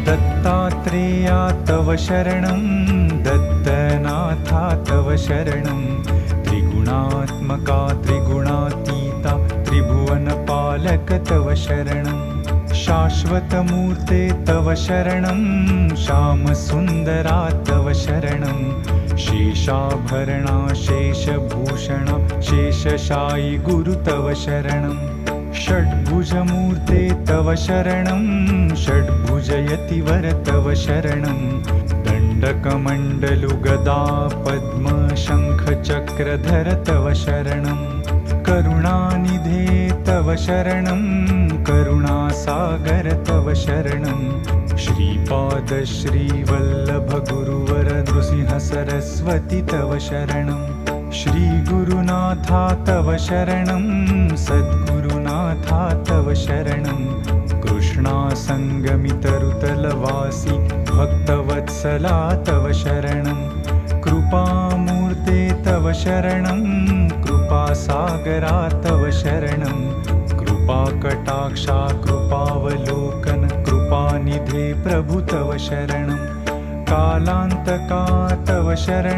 दत्तात्रेया तव शरणं दत्तनाथा तव शरणं त्रिगुणात्मका त्रिगुणातीता त्रिभुवनपालक तव शरणं शाश्वतमूर्ते तव शरणं श्यामसुन्दरा तव शरणं शेषाभरणा शेषभूषणा शेषशायि गुरु तव शरणं षड्भुजमूर्ते तव शरणं षड्भुजयतिवर तव शरणं दण्डकमण्डलु गदा पद्म शङ्खचक्रधर तव शरणं करुणानिधे तव शरणं करुणासागर तव शरणं श्रीपाद श्रीवल्लभ गुरुवर नृसिंह सरस्वती तव शरणं श्रीगुरुनाथा तव शरणं सद्गुरुनाथा तव शरणं कृष्णासङ्गमितरुतलवासी भक्तवत्सला तव शरणं कृपामूर्ते तव शरणं कृपासागरा तव शरणं कृपाकटाक्षा कृपावलोकन कृपानिधे प्रभु तव शरणं कालान्तका तव शरणं